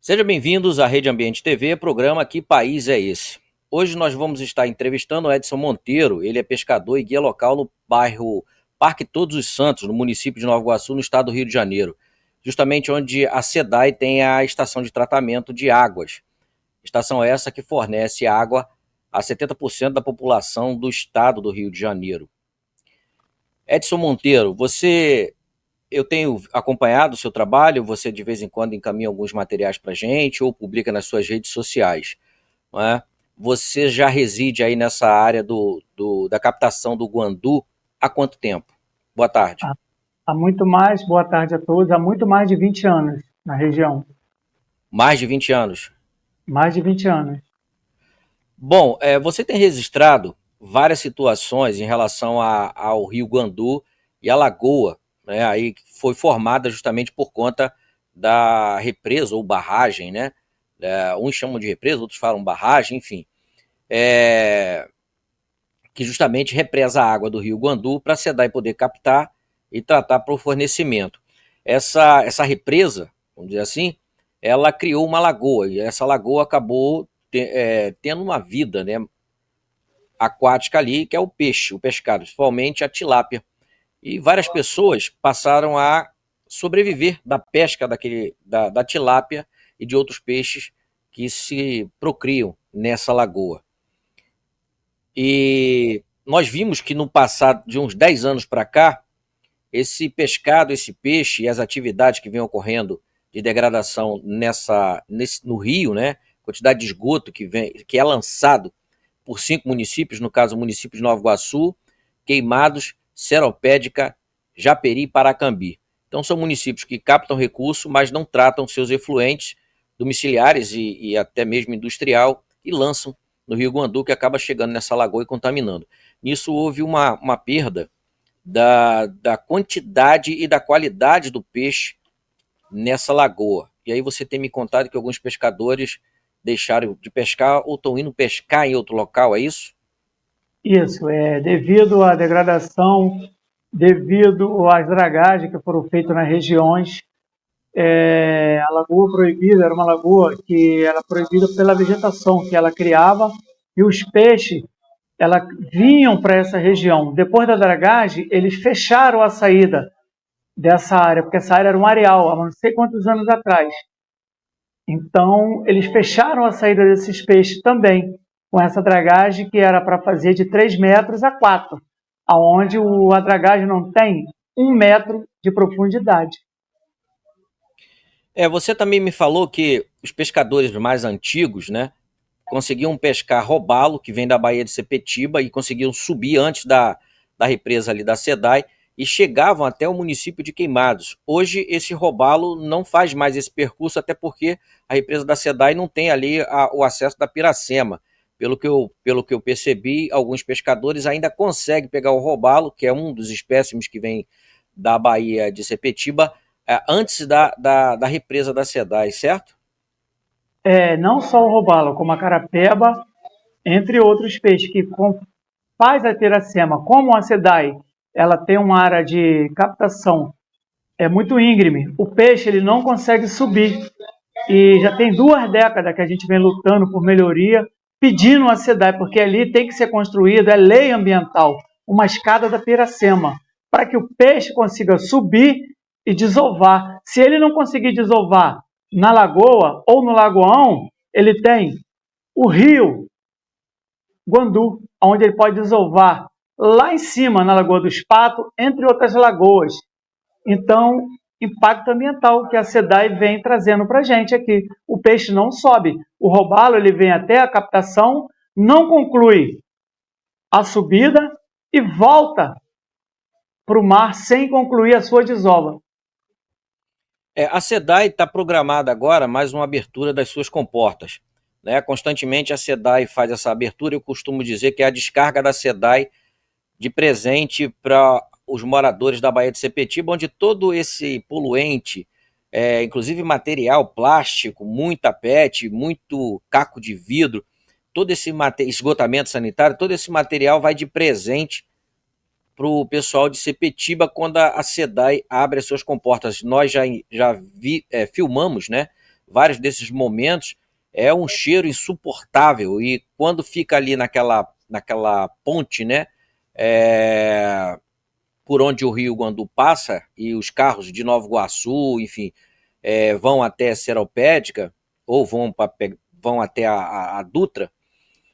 Sejam bem-vindos à Rede Ambiente TV, programa Que País é Esse? Hoje nós vamos estar entrevistando o Edson Monteiro, ele é pescador e guia local no bairro Parque Todos os Santos, no município de Nova Iguaçu, no estado do Rio de Janeiro, justamente onde a SEDAI tem a estação de tratamento de águas. Estação essa que fornece água a 70% da população do estado do Rio de Janeiro. Edson Monteiro, eu tenho acompanhado o seu trabalho, você de vez em quando encaminha alguns materiais para a gente ou publica nas suas redes sociais, não é? Você já reside aí nessa área da captação do guandu há quanto tempo? Boa tarde. Há muito mais, boa tarde a todos, há muito mais de 20 anos na região. Mais de 20 anos. Mais de 20 anos. Bom, você tem registrado várias situações em relação ao Rio Guandu e a lagoa, né, aí que foi formada justamente por conta da represa ou barragem, né? Uns chamam de represa, outros falam barragem, enfim. Que justamente represa a água do Rio Guandu para a SEDAI poder captar e tratar para o fornecimento. Essa represa, vamos dizer assim, ela criou uma lagoa e essa lagoa acabou tendo uma vida, né, aquática ali, que é o peixe, o pescado, principalmente a tilápia. E várias pessoas passaram a sobreviver da pesca da tilápia e de outros peixes que se procriam nessa lagoa. E nós vimos que no passado, de uns 10 anos para cá, esse pescado, esse peixe e as atividades que vêm ocorrendo de degradação no rio, né? Quantidade de esgoto que é lançado por 5 municípios, no caso o município de Nova Iguaçu, Queimados, Seropédica, Japeri e Paracambi. Então são municípios que captam recurso, mas não tratam seus efluentes domiciliares e até mesmo industrial e lançam no Rio Guandu, que acaba chegando nessa lagoa e contaminando. Nisso houve uma perda da quantidade e da qualidade do peixe nessa lagoa. E aí você tem me contado que alguns pescadores deixaram de pescar ou estão indo pescar em outro local, é isso? Isso, devido à degradação, devido às dragagens que foram feitas nas regiões, a lagoa proibida era uma lagoa que era proibida pela vegetação que ela criava e os peixes vinham para essa região. Depois da dragagem, eles fecharam a saída dessa área, porque essa área era um areal, há não sei quantos anos atrás. Então, eles fecharam a saída desses peixes também, com essa dragagem que era para fazer de 3 metros a 4, aonde a dragagem não tem 1 metro de profundidade. Você também me falou que os pescadores mais antigos, né, conseguiam pescar robalo, que vem da Baía de Sepetiba, e conseguiam subir antes da represa ali da SEDAI, e chegavam até o município de Queimados. Hoje, esse robalo não faz mais esse percurso, até porque a represa da SEDAI não tem ali o acesso da Piracema. Pelo que eu percebi, alguns pescadores ainda conseguem pegar o robalo, que é um dos espécimes que vem da Baía de Sepetiba, antes da represa da SEDAI, certo? Não só o robalo, como a carapeba, entre outros peixes que faz a Piracema, como a SEDAI, ela tem uma área de captação muito íngreme. O peixe ele não consegue subir. E já tem 2 décadas que a gente vem lutando por melhoria, pedindo a SEDAI, porque ali tem que ser construído, é lei ambiental, uma escada da Piracema, para que o peixe consiga subir e desovar. Se ele não conseguir desovar na lagoa ou no lagoão, ele tem o rio Guandu, onde ele pode desovar lá em cima, na Lagoa dos Patos, entre outras lagoas. Então, impacto ambiental que a SEDAI vem trazendo para a gente aqui. O peixe não sobe. O robalo ele vem até a captação, não conclui a subida e volta para o mar sem concluir a sua desova. A SEDAI está programada agora mais uma abertura das suas comportas, né? Constantemente a SEDAI faz essa abertura, eu costumo dizer que é a descarga da SEDAI de presente para os moradores da Baía de Sepetiba, onde todo esse poluente, inclusive material plástico, muita PET, muito caco de vidro, todo esse esgotamento sanitário, todo esse material vai de presente para o pessoal de Sepetiba quando a SEDAI abre as suas comportas. Nós já filmamos, né, vários desses momentos, é um cheiro insuportável. E quando fica ali naquela ponte, né, por onde o Rio Guandu passa, e os carros de Nova Iguaçu, enfim, vão até Seropédica, ou vão até a Dutra,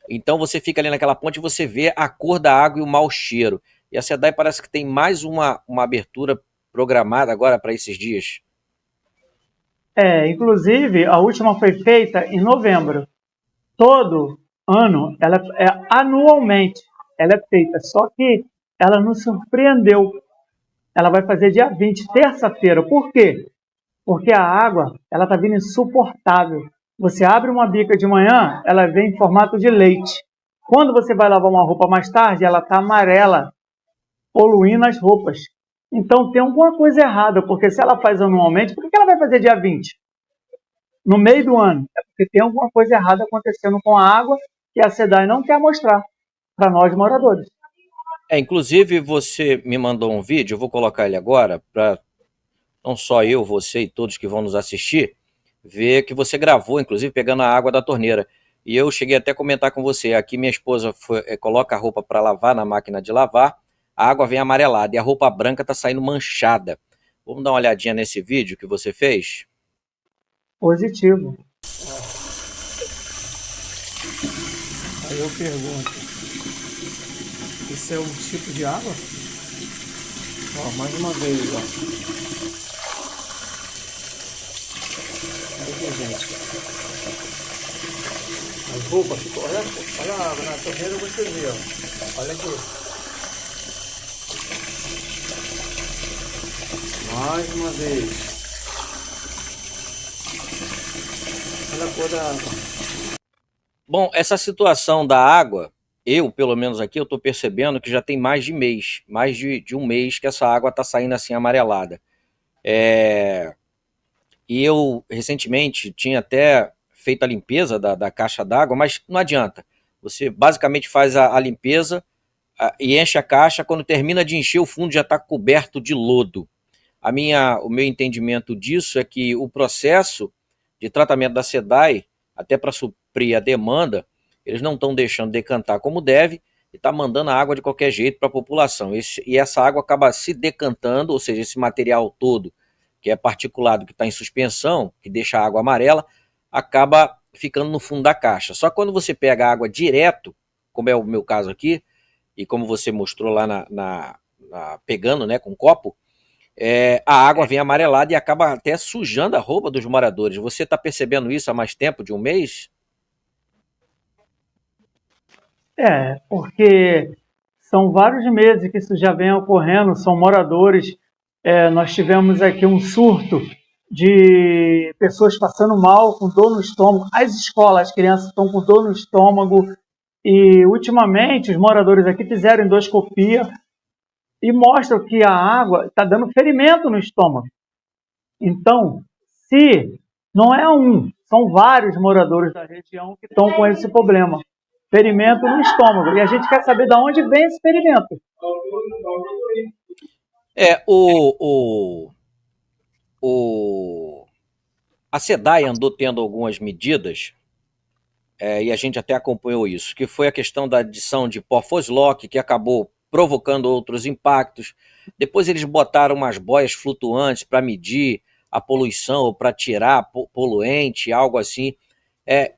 então você fica ali naquela ponte e você vê a cor da água e o mau cheiro. E a SEDAI parece que tem mais uma abertura programada agora para esses dias. Inclusive, a última foi feita em novembro. Todo ano, anualmente, ela é feita, só que ela nos surpreendeu. Ela vai fazer dia 20, terça-feira. Por quê? Porque a água, ela está vindo insuportável. Você abre uma bica de manhã, ela vem em formato de leite. Quando você vai lavar uma roupa mais tarde, ela está amarela, poluindo as roupas. Então tem alguma coisa errada, porque se ela faz anualmente, por que ela vai fazer dia 20? No meio do ano? É porque tem alguma coisa errada acontecendo com a água que a SEDAI não quer mostrar para nós moradores. Inclusive você me mandou um vídeo, eu vou colocar ele agora, para não só eu, você e todos que vão nos assistir, ver que você gravou, inclusive pegando a água da torneira. E eu cheguei até a comentar com você, aqui minha esposa coloca a roupa para lavar na máquina de lavar, a água vem amarelada e a roupa branca está saindo manchada. Vamos dar uma olhadinha nesse vídeo que você fez? Positivo. Aí eu pergunto, isso é um tipo de água? Ó, mais uma vez, ó. Aí, gente. As roupas ficam. Olha a água na torneira, você vê, ó. Olha aqui. Mais uma vez. Olha a cor da água. Bom, essa situação da água, eu, pelo menos aqui, eu estou percebendo que já tem mais de mês, mais de um mês que essa água está saindo assim amarelada. E eu, recentemente, tinha até feito a limpeza da caixa d'água, mas não adianta. Você basicamente faz a limpeza e enche a caixa, quando termina de encher, o fundo já está coberto de lodo. O meu entendimento disso é que o processo de tratamento da SEDAI, até para suprir a demanda, eles não estão deixando decantar como deve e está mandando a água de qualquer jeito para a população. E essa água acaba se decantando, ou seja, esse material todo, que é particulado, que está em suspensão, que deixa a água amarela, acaba ficando no fundo da caixa. Só que quando você pega a água direto, como é o meu caso aqui, e como você mostrou lá pegando, né, com um copo, a água vem amarelada e acaba até sujando a roupa dos moradores. Você está percebendo isso há mais tempo, de um mês? Porque são vários meses que isso já vem ocorrendo, são moradores. Nós tivemos aqui um surto de pessoas passando mal, com dor no estômago. As escolas, as crianças estão com dor no estômago. E, ultimamente, os moradores aqui fizeram endoscopia e mostram que a água está dando ferimento no estômago. Então, se não é são vários moradores da região que estão com esse problema. Ferimento no estômago. E a gente quer saber de onde vem esse ferimento. A SEDAI andou tendo algumas medidas, e a gente até acompanhou isso, que foi a questão da adição de pó Foslock, que acabou provocando outros impactos. Depois eles botaram umas boias flutuantes para medir a poluição, ou para tirar poluente, algo assim.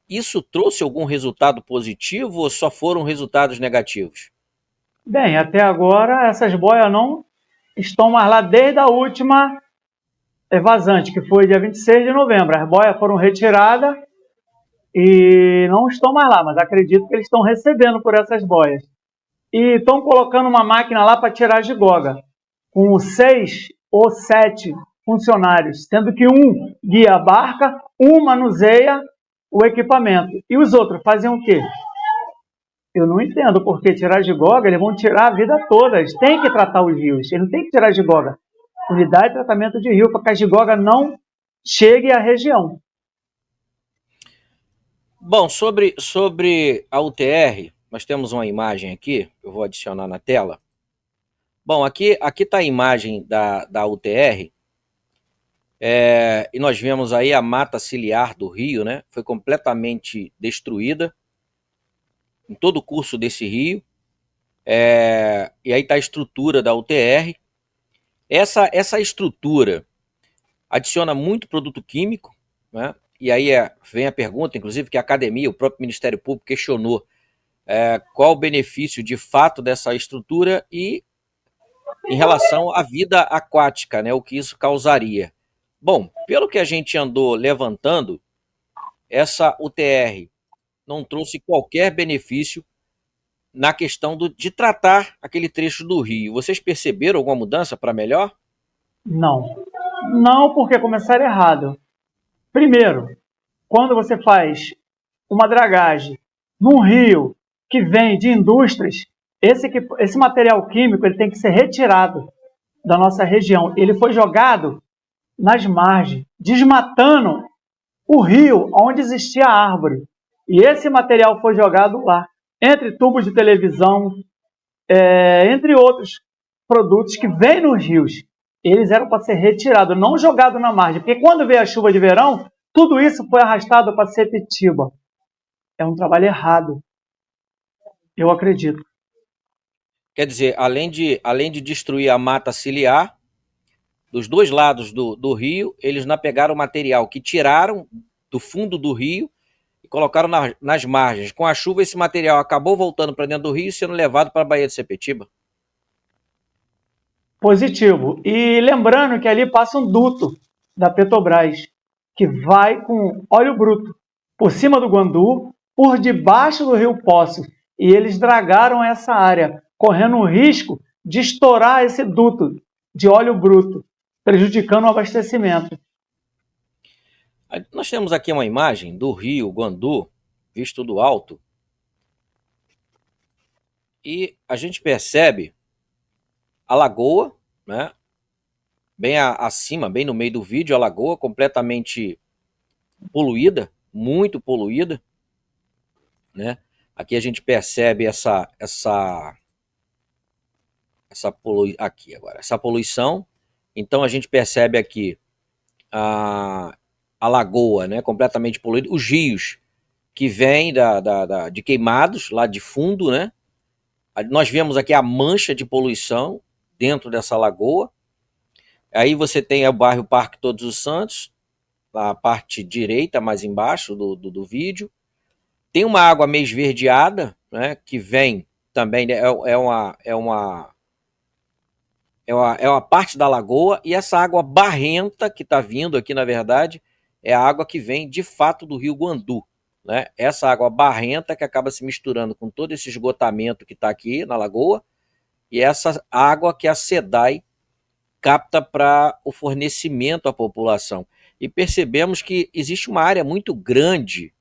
Isso trouxe algum resultado positivo ou só foram resultados negativos? Bem, até agora essas boias não estão mais lá desde a última vazante, que foi dia 26 de novembro. As boias foram retiradas e não estão mais lá, mas acredito que eles estão recebendo por essas boias. E estão colocando uma máquina lá para tirar a gigoga, com 6 ou 7 funcionários, sendo que um guia a barca, um manuseia o equipamento. E os outros fazem o quê? Eu não entendo, porque tirar a gigoga, eles vão tirar a vida toda. Eles têm que tratar os rios, eles não têm que tirar a gigoga. Unidade de tratamento de rio, para que a gigoga não chegue à região. Bom, sobre a UTR, nós temos uma imagem aqui, eu vou adicionar na tela. Bom, aqui está a imagem da UTR. E nós vemos aí a mata ciliar do rio, né? Foi completamente destruída em todo o curso desse rio. E aí está a estrutura da UTR. Essa estrutura adiciona muito produto químico, né? E aí vem a pergunta, inclusive, que a academia, o próprio Ministério Público questionou qual o benefício de fato dessa estrutura e em relação à vida aquática, né? O que isso causaria. Bom, pelo que a gente andou levantando, essa UTR não trouxe qualquer benefício na questão de tratar aquele trecho do rio. Vocês perceberam alguma mudança para melhor? Não. Não, porque começaram errado. Primeiro, quando você faz uma dragagem num rio que vem de indústrias, esse material químico ele tem que ser retirado da nossa região. Ele foi jogado nas margens, desmatando o rio onde existia árvore. E esse material foi jogado lá, entre tubos de televisão, entre outros produtos que vêm nos rios. Eles eram para ser retirados, não jogados na margem. Porque quando veio a chuva de verão, tudo isso foi arrastado para Sepetiba. É um trabalho errado, eu acredito. Quer dizer, além de destruir a mata ciliar, dos dois lados do rio, eles não pegaram o material que tiraram do fundo do rio e colocaram nas margens. Com a chuva, esse material acabou voltando para dentro do rio e sendo levado para a Baía de Sepetiba. Positivo. E lembrando que ali passa um duto da Petrobras, que vai com óleo bruto por cima do Guandu, por debaixo do rio Poço. E eles dragaram essa área, correndo o risco de estourar esse duto de óleo bruto, prejudicando o abastecimento. Nós temos aqui uma imagem do rio Guandu, visto do alto, e a gente percebe a lagoa, né? Bem acima, bem no meio do vídeo, a lagoa completamente poluída, muito poluída, né? Aqui a gente percebe essa poluição. Então a gente percebe aqui a lagoa, né, completamente poluída, os rios que vêm de queimados lá de fundo, né? Nós vemos aqui a mancha de poluição dentro dessa lagoa. Aí você tem o bairro Parque Todos os Santos, a parte direita, mais embaixo do vídeo. Tem uma água meio esverdeada, né, que vem também, né, é uma parte da lagoa, e essa água barrenta que está vindo aqui, na verdade, é a água que vem de fato do rio Guandu. Né? Essa água barrenta que acaba se misturando com todo esse esgotamento que está aqui na lagoa, e essa água que a SEDAI capta para o fornecimento à população. E percebemos que existe uma área muito grande,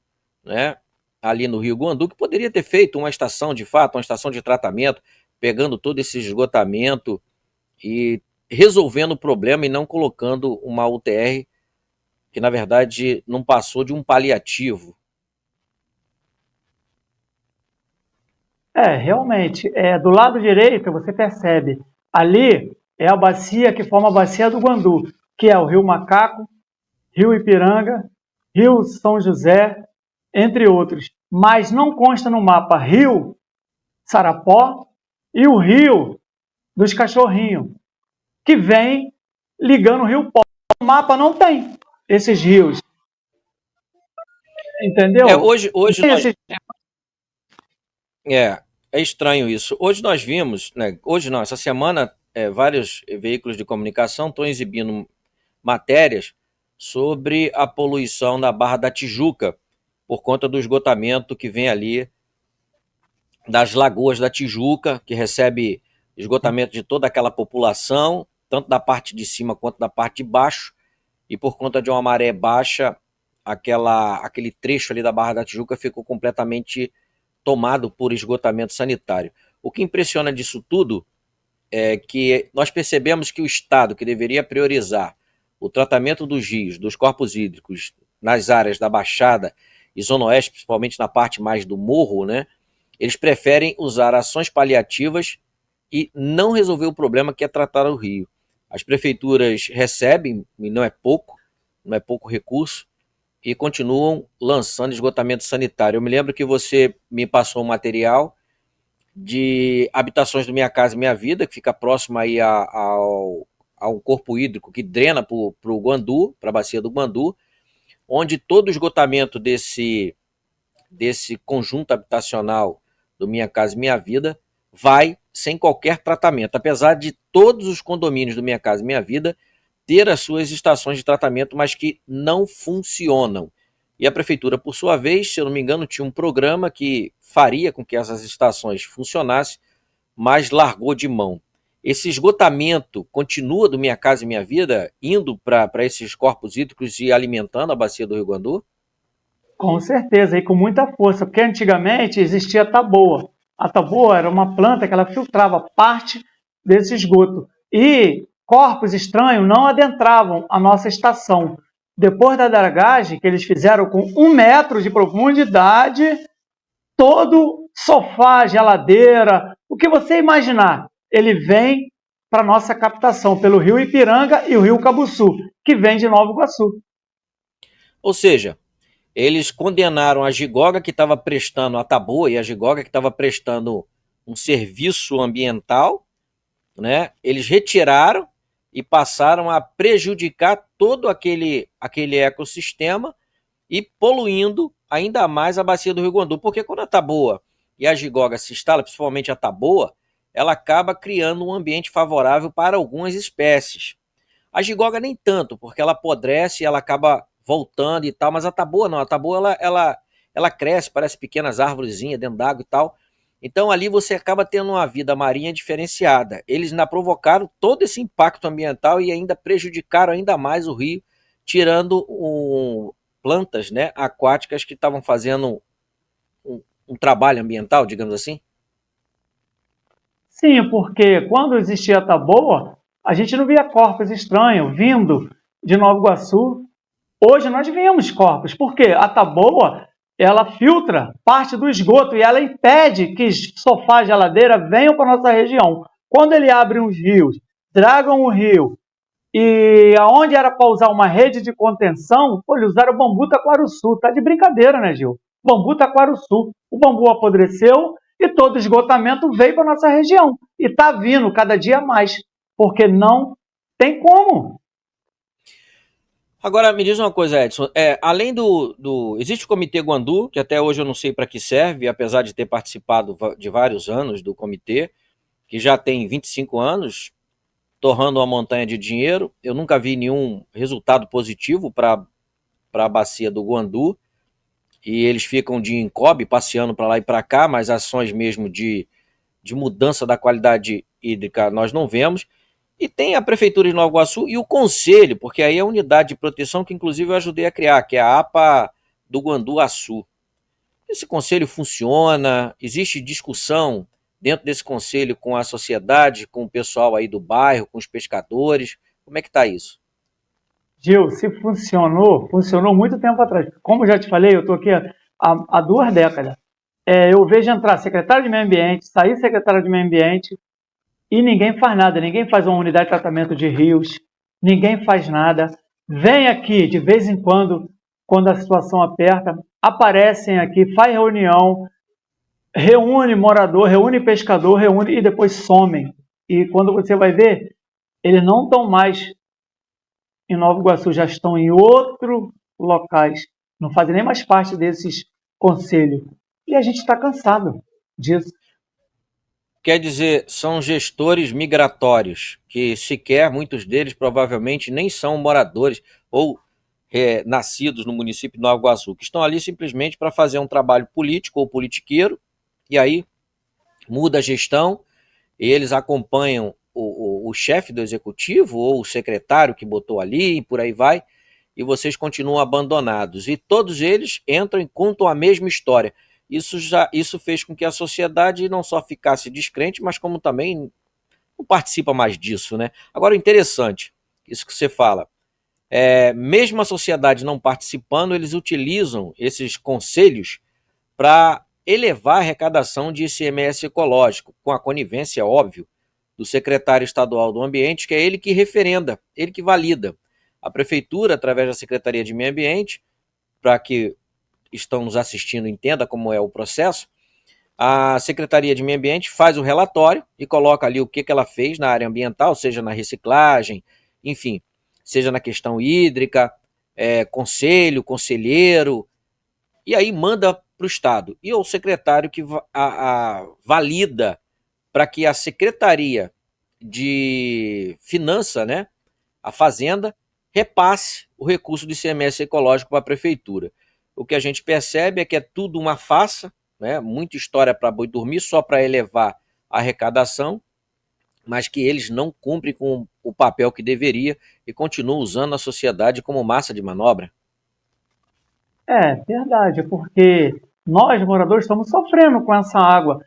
né, ali no rio Guandu, que poderia ter feito uma estação de fato, uma estação de tratamento, pegando todo esse esgotamento e resolvendo o problema e não colocando uma UTR que, na verdade, não passou de um paliativo. Realmente, do lado direito você percebe, ali é a bacia que forma a bacia do Guandu, que é o Rio Macaco, Rio Ipiranga, Rio São José, entre outros. Mas não consta no mapa Rio Sarapó e o Rio dos Cachorrinhos, que vem ligando o Rio Pó. No mapa não tem esses rios. Entendeu? Hoje nós... É estranho isso. Hoje nós vimos, né, hoje não, essa semana, vários veículos de comunicação estão exibindo matérias sobre a poluição na Barra da Tijuca, por conta do esgotamento que vem ali das lagoas da Tijuca, que recebe esgotamento de toda aquela população, tanto da parte de cima quanto da parte de baixo, e por conta de uma maré baixa, aquele trecho ali da Barra da Tijuca ficou completamente tomado por esgotamento sanitário. O que impressiona disso tudo é que nós percebemos que o Estado, que deveria priorizar o tratamento dos rios, dos corpos hídricos, nas áreas da Baixada e Zona Oeste, principalmente na parte mais do morro, né, eles preferem usar ações paliativas e não resolver o problema que é tratar o rio. As prefeituras recebem, e não é pouco recurso, e continuam lançando esgotamento sanitário. Eu me lembro que você me passou um material de habitações do Minha Casa Minha Vida, que fica próximo aí ao corpo hídrico que drena para o Guandu, para a bacia do Guandu, onde todo o esgotamento desse conjunto habitacional do Minha Casa Minha Vida vai sem qualquer tratamento, apesar de todos os condomínios do Minha Casa Minha Vida ter as suas estações de tratamento, mas que não funcionam. E a prefeitura, por sua vez, se eu não me engano, tinha um programa que faria com que essas estações funcionassem, mas largou de mão. Esse esgotamento continua do Minha Casa Minha Vida, indo para esses corpos hídricos e alimentando a bacia do Rio Guandu? Com certeza, e com muita força, porque antigamente existia a taboa. A taboa era uma planta que ela filtrava parte desse esgoto. E corpos estranhos não adentravam a nossa estação. Depois da dragagem, que eles fizeram com 1 metro de profundidade, todo sofá, geladeira, o que você imaginar, ele vem para a nossa captação pelo rio Ipiranga e o rio Cabuçu, que vem de Nova Iguaçu. Ou seja, eles condenaram a Gigoga que estava prestando a taboa e a Gigoga que estava prestando um serviço ambiental, né? Eles retiraram e passaram a prejudicar todo aquele ecossistema e poluindo ainda mais a bacia do Rio Guandu, porque quando a taboa e a Gigoga se instala, principalmente a taboa, ela acaba criando um ambiente favorável para algumas espécies. A gigoga nem tanto, porque ela apodrece e ela acaba voltando e tal, mas a taboa não, a taboa ela cresce, parece pequenas árvorezinhas dentro d'água e tal. Então ali você acaba tendo uma vida marinha diferenciada. Eles ainda provocaram todo esse impacto ambiental e ainda prejudicaram ainda mais o rio, tirando plantas, né, aquáticas que estavam fazendo um trabalho ambiental, digamos assim. Sim, porque quando existia a taboa, a gente não via corpos estranhos vindo de Nova Iguaçu. Hoje nós vemos corpos, porque a taboa ela filtra parte do esgoto e ela impede que sofá, geladeira venham para a nossa região. Quando ele abre uns rios, dragam o rio, e aonde era para usar uma rede de contenção, pô, eles usaram o bambu taquaruçu. Tá de brincadeira, né, Gil? Bambu taquaruçu. O bambu apodreceu e todo o esgotamento veio para nossa região. E está vindo cada dia mais, porque não tem como. Agora, me diz uma coisa, Edson. Além existe o Comitê Guandu, que até hoje eu não sei para que serve, apesar de ter participado de vários anos do comitê, que já tem 25 anos, torrando uma montanha de dinheiro. Eu nunca vi nenhum resultado positivo para a bacia do Guandu, e eles ficam de encobe, passeando para lá e para cá, mas ações mesmo de mudança da qualidade hídrica nós não vemos. E tem a Prefeitura de Nova Iguaçu e o Conselho, porque aí é a unidade de proteção que inclusive eu ajudei a criar, que é a APA do Guandu-Açu. Esse conselho funciona? Existe discussão dentro desse conselho com a sociedade, com o pessoal aí do bairro, com os pescadores? Como é que está isso? Gil, se funcionou, funcionou muito tempo atrás. Como eu já te falei, eu estou aqui há 2 décadas. Eu vejo entrar secretário de meio ambiente, sair secretário de meio ambiente, e ninguém faz nada, ninguém faz uma unidade de tratamento de rios, ninguém faz nada. Vem aqui de vez em quando a situação aperta, aparecem aqui, faz reunião, reúne morador, reúne pescador, reúne e depois somem. E quando você vai ver, eles não estão mais em Nova Iguaçu, já estão em outros locais, não fazem nem mais parte desses conselhos. E a gente está cansado disso. Quer dizer, são gestores migratórios, que sequer muitos deles provavelmente nem são moradores ou nascidos no município de Nova Iguaçu, que estão ali simplesmente para fazer um trabalho político ou politiqueiro, e aí muda a gestão, e eles acompanham o chefe do executivo ou o secretário que botou ali, e por aí vai, e vocês continuam abandonados. E todos eles entram e contam a mesma história. Isso fez com que a sociedade não só ficasse descrente, mas como também não participa mais disso, né? Agora, interessante, isso que você fala, mesmo a sociedade não participando, eles utilizam esses conselhos para elevar a arrecadação de ICMS ecológico, com a conivência, óbvio, do secretário estadual do Ambiente, que é ele que referenda, ele que valida. A prefeitura, através da Secretaria de Meio Ambiente, para que estão nos assistindo entenda como é o processo, a Secretaria de Meio Ambiente faz o relatório e coloca ali o que ela fez na área ambiental, seja na reciclagem, enfim, seja na questão hídrica, conselho, conselheiro, e aí manda para o Estado. E o secretário que valida para que a Secretaria de Finança, né, a Fazenda, repasse o recurso do ICMS ecológico para a Prefeitura. O que a gente percebe é que é tudo uma farsa, né, muita história para boi dormir, só para elevar a arrecadação, mas que eles não cumprem com o papel que deveria e continuam usando a sociedade como massa de manobra. É verdade, porque nós, moradores, estamos sofrendo com essa água.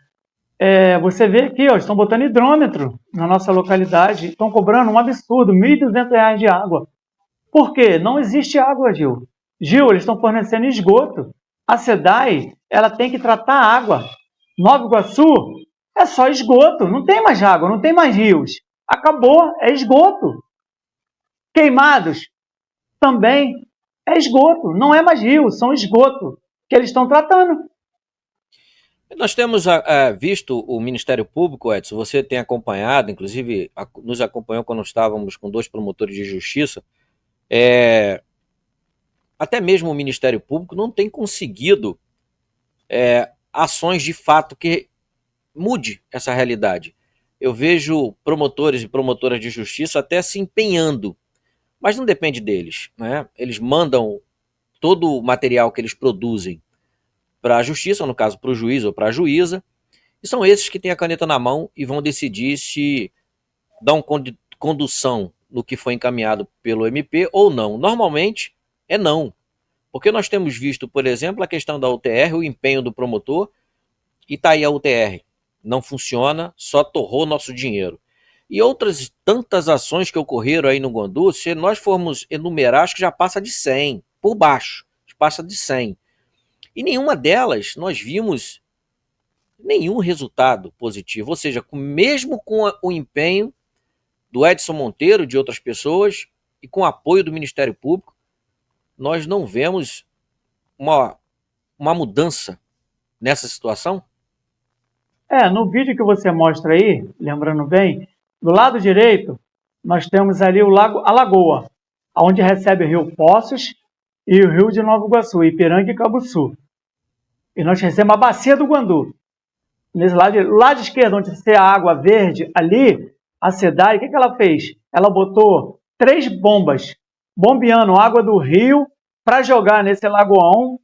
Você vê aqui, ó, estão botando hidrômetro na nossa localidade, estão cobrando um absurdo, R$ 1.200 de água. Por quê? Não existe água, Gil. Gil, eles estão fornecendo esgoto. A SEDAI, ela tem que tratar a água. Nova Iguaçu é só esgoto, não tem mais água, não tem mais rios. Acabou, é esgoto. Queimados também é esgoto, não é mais rio, são esgoto que eles estão tratando. Nós temos visto o Ministério Público, Edson, você tem acompanhado, inclusive nos acompanhou quando estávamos com 2 promotores de justiça, até mesmo o Ministério Público não tem conseguido ações de fato que mude essa realidade. Eu vejo promotores e promotoras de justiça até se empenhando, mas não depende deles, né? Eles mandam todo o material que eles produzem para a justiça, no caso para o juiz ou para a juíza, e são esses que têm a caneta na mão e vão decidir se dão condução no que foi encaminhado pelo MP ou não. Normalmente é não, porque nós temos visto, por exemplo, a questão da UTR, o empenho do promotor, e está aí a UTR. Não funciona, só torrou nosso dinheiro. E outras tantas ações que ocorreram aí no Guandu, se nós formos enumerar, acho que já passa de 100, por baixo, passa de 100. E nenhuma delas nós vimos nenhum resultado positivo, ou seja, mesmo com o empenho do Edson Monteiro e de outras pessoas e com o apoio do Ministério Público, nós não vemos uma mudança nessa situação. No vídeo que você mostra aí, lembrando bem, do lado direito, nós temos ali o Lago Alagoa, onde recebe o Rio Poços e o Rio de Nova Iguaçu, Ipiranga e Cabuçu. E nós recebemos a Bacia do Guandu. Nesse lado esquerdo, onde você tem a água verde, ali, a SEDAI, o que ela fez? Ela botou 3 bombas, bombeando água do rio para jogar nesse lagoão,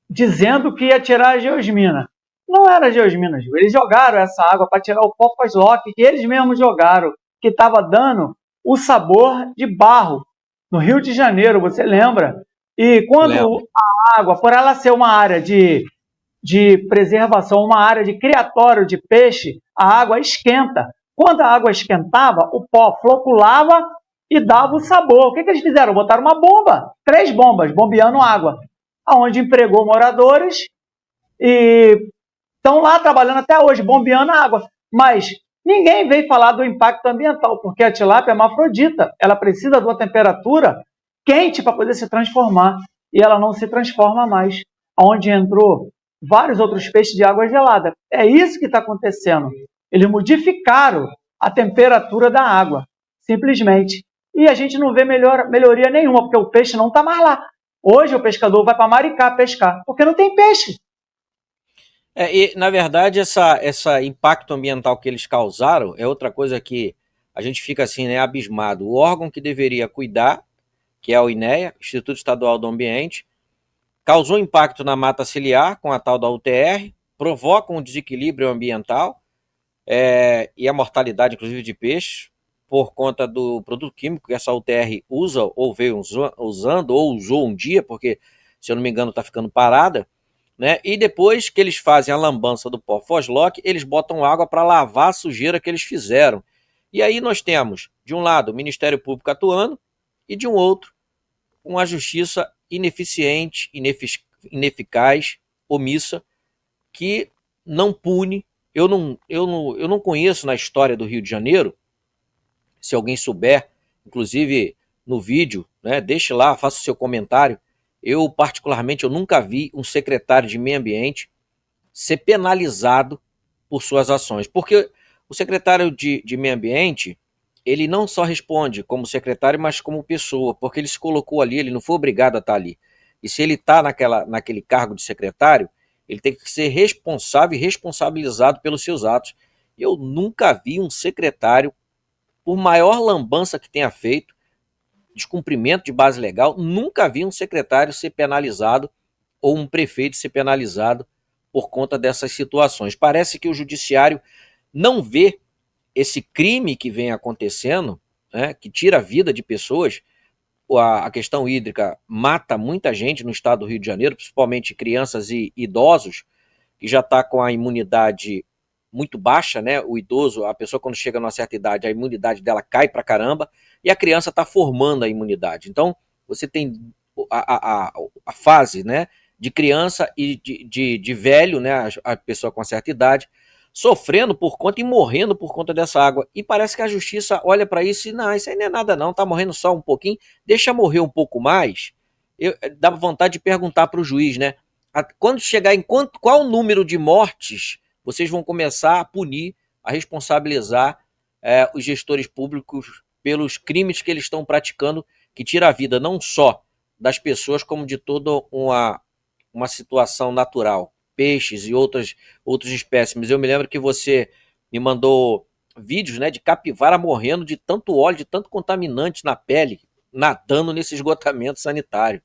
dizendo que ia tirar a geosmina. Não era geosmina, Gil. Eles jogaram essa água para tirar o pó Foslock, que eles mesmos jogaram, que estava dando o sabor de barro. No Rio de Janeiro, você lembra? E quando a água, por ela ser uma área de preservação, uma área de criatório de peixe, a água esquenta. Quando a água esquentava, o pó floculava e dava o sabor. O que eles fizeram? Botaram uma bomba, 3 bombas, bombeando água, onde empregou moradores e estão lá trabalhando até hoje, bombeando água. Mas ninguém veio falar do impacto ambiental, porque a tilápia é hermafrodita, ela precisa de uma temperatura quente para poder se transformar, e ela não se transforma mais. Onde entrou vários outros peixes de água gelada. É isso que está acontecendo. Eles modificaram a temperatura da água, simplesmente. E a gente não vê melhoria nenhuma, porque o peixe não está mais lá. Hoje o pescador vai para Maricá pescar, porque não tem peixe. E, na verdade, essa impacto ambiental que eles causaram é outra coisa que a gente fica assim, né, abismado. O órgão que deveria cuidar, que é o INEA, Instituto Estadual do Ambiente, causou impacto na mata ciliar com a tal da UTR, provoca um desequilíbrio ambiental e a mortalidade, inclusive, de peixes, por conta do produto químico que essa UTR usa, ou veio usando, ou usou um dia, porque, se eu não me engano, está ficando parada, né? E depois que eles fazem a lambança do pó Foslock, eles botam água para lavar a sujeira que eles fizeram. E aí nós temos, de um lado, o Ministério Público atuando, e de um outro, uma justiça ineficiente, ineficaz, omissa, que não pune eu não conheço na história do Rio de Janeiro, se alguém souber, inclusive no vídeo, né, deixe lá, faça o seu comentário. Eu, particularmente, eu nunca vi um secretário de meio ambiente ser penalizado por suas ações. Porque o secretário de meio ambiente, ele não só responde como secretário, mas como pessoa, porque ele se colocou ali, ele não foi obrigado a estar ali. E se ele está naquele cargo de secretário, ele tem que ser responsável e responsabilizado pelos seus atos. Eu nunca vi um secretário, por maior lambança que tenha feito, descumprimento de base legal, nunca vi um secretário ser penalizado ou um prefeito ser penalizado por conta dessas situações. Parece que o judiciário não vê esse crime que vem acontecendo, né, que tira a vida de pessoas. A questão hídrica mata muita gente no estado do Rio de Janeiro, principalmente crianças e idosos, que já está com a imunidade muito baixa, né? O idoso, a pessoa quando chega numa certa idade, a imunidade dela cai pra caramba, e a criança está formando a imunidade. Então, você tem a fase, né, de criança e de velho, né, a pessoa com uma certa idade, sofrendo por conta e morrendo por conta dessa água. E parece que a justiça olha para isso e, não, isso aí não é nada não, tá morrendo só um pouquinho, deixa morrer um pouco mais. Dá vontade de perguntar para o juiz, né? Quando chegar em qual o número de mortes, vocês vão começar a punir, a responsabilizar os gestores públicos pelos crimes que eles estão praticando, que tira a vida não só das pessoas, como de toda uma situação natural, peixes e outros espécimes. Eu me lembro que você me mandou vídeos, né, de capivara morrendo de tanto óleo, de tanto contaminante na pele, nadando nesse esgotamento sanitário.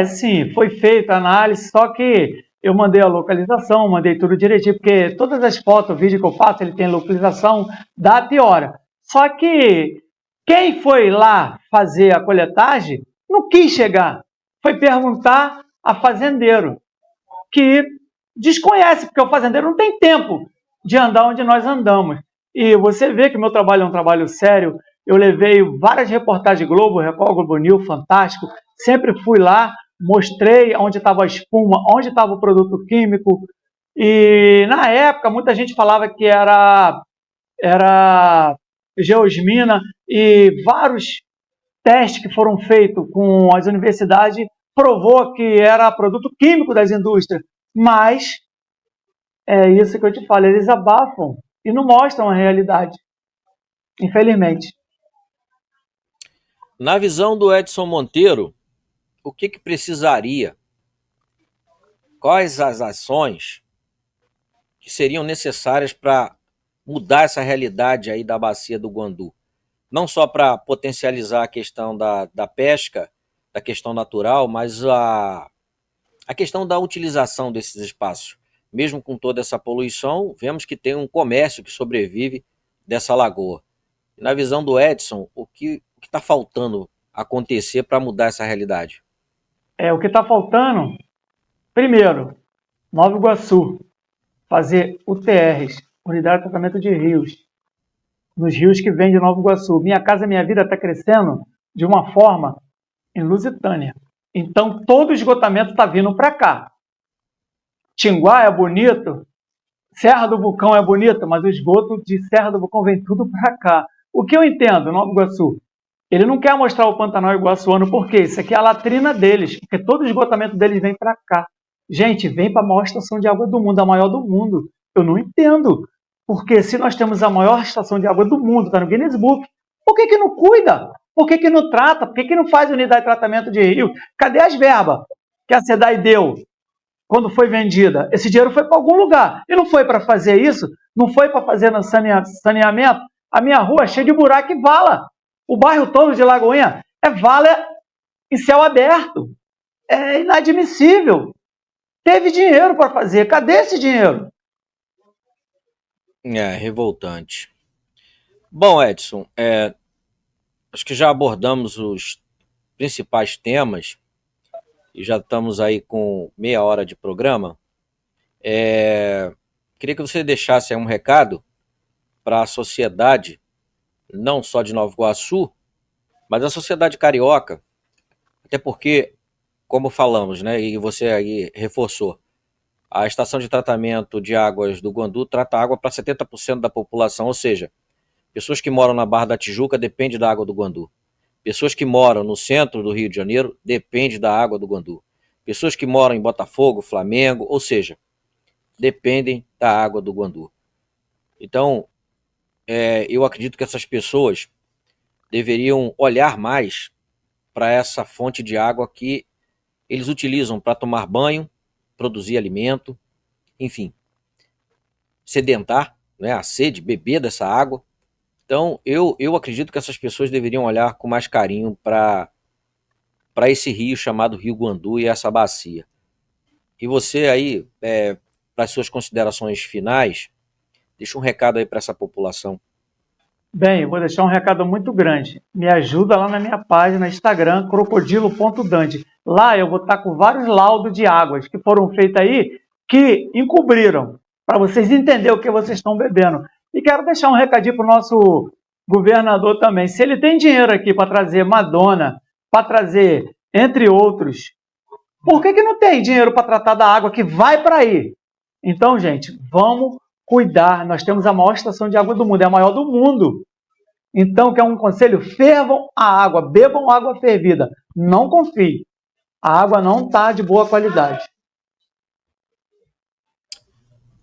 Sim, foi feita a análise, só que eu mandei a localização, mandei tudo direitinho, porque todas as fotos, vídeo que eu faço, ele tem localização, data e hora. Só que quem foi lá fazer a coletagem não quis chegar. Foi perguntar a fazendeiro, que desconhece, porque o fazendeiro não tem tempo de andar onde nós andamos. E você vê que meu trabalho é um trabalho sério. Eu levei várias reportagens Globo, Record, Globo News, Fantástico. Sempre fui lá, mostrei onde estava a espuma, onde estava o produto químico. E na época, muita gente falava que era geosmina, e vários testes que foram feitos com as universidades provou que era produto químico das indústrias. Mas é isso que eu te falo, eles abafam e não mostram a realidade, infelizmente. Na visão do Edson Monteiro, o que precisaria? Quais as ações que seriam necessárias para mudar essa realidade aí da bacia do Guandu? Não só para potencializar a questão da pesca, da questão natural, mas a questão da utilização desses espaços. Mesmo com toda essa poluição, vemos que tem um comércio que sobrevive dessa lagoa. E na visão do Edson, o que está faltando acontecer para mudar essa realidade? O que está faltando, primeiro, Nova Iguaçu, fazer UTRs, Unidade de Tratamento de Rios, nos rios que vêm de Nova Iguaçu. Minha Casa Minha Vida está crescendo de uma forma em Lusitânia. Então, todo o esgotamento está vindo para cá. Tinguá é bonito, Serra do Vulcão é bonita, mas o esgoto de Serra do Vulcão vem tudo para cá. O que eu entendo, Nova Iguaçu, ele não quer mostrar o Pantanal Iguaçuano, por quê? Isso aqui é a latrina deles, porque todo o esgotamento deles vem para cá. Gente, vem para a maior estação de água do mundo, a maior do mundo. Eu não entendo. Porque se nós temos a maior estação de água do mundo, está no Guinness Book, por que não cuida? Por que não trata? Por que não faz unidade de tratamento de rio? Cadê as verbas que a SEDAI deu quando foi vendida? Esse dinheiro foi para algum lugar. E não foi para fazer isso? Não foi para fazer no saneamento? A minha rua é cheia de buraco e vala. O bairro todo de Lagoinha é vala em céu aberto. É inadmissível. Teve dinheiro para fazer. Cadê esse dinheiro? É revoltante. Bom, Edson, acho que já abordamos os principais temas e já estamos aí com meia hora de programa. Queria que você deixasse aí um recado para a sociedade, não só de Nova Iguaçu, mas a sociedade carioca, até porque, como falamos, né, e você aí reforçou, A estação de tratamento de águas do Guandu trata água para 70% da população, ou seja, pessoas que moram na Barra da Tijuca dependem da água do Guandu. Pessoas que moram no centro do Rio de Janeiro dependem da água do Guandu. Pessoas que moram em Botafogo, Flamengo, ou seja, dependem da água do Guandu. Então, eu acredito que essas pessoas deveriam olhar mais para essa fonte de água que eles utilizam para tomar banho, produzir alimento, enfim, sedentar, né, a sede, beber dessa água. Então, eu acredito que essas pessoas deveriam olhar com mais carinho para esse rio chamado Rio Guandu e essa bacia. E você aí, para as suas considerações finais, deixa um recado aí para essa população. Bem, eu vou deixar um recado muito grande. Me ajuda lá na minha página Instagram, crocodilo.dante. Lá eu vou estar com vários laudos de águas que foram feitos aí, que encobriram, para vocês entenderem o que vocês estão bebendo. E quero deixar um recadinho para o nosso governador também. Se ele tem dinheiro aqui para trazer Madonna, para trazer, entre outros, por que não tem dinheiro para tratar da água que vai para aí? Então, gente, vamos cuidar. Nós temos a maior estação de água do mundo, é a maior do mundo. Então, quer um conselho? Fervam a água, bebam água fervida. Não confie. A água não está de boa qualidade.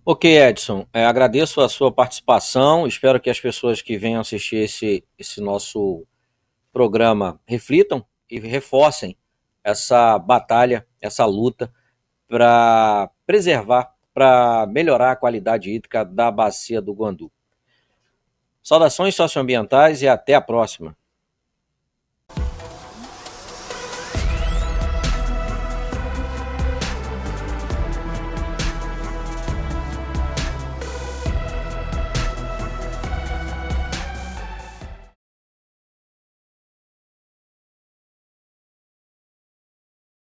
Ok, Edson, agradeço a sua participação. Espero que as pessoas que venham assistir esse nosso programa reflitam e reforcem essa batalha, essa luta para preservar, para melhorar a qualidade hídrica da bacia do Guandu. Saudações socioambientais e até a próxima.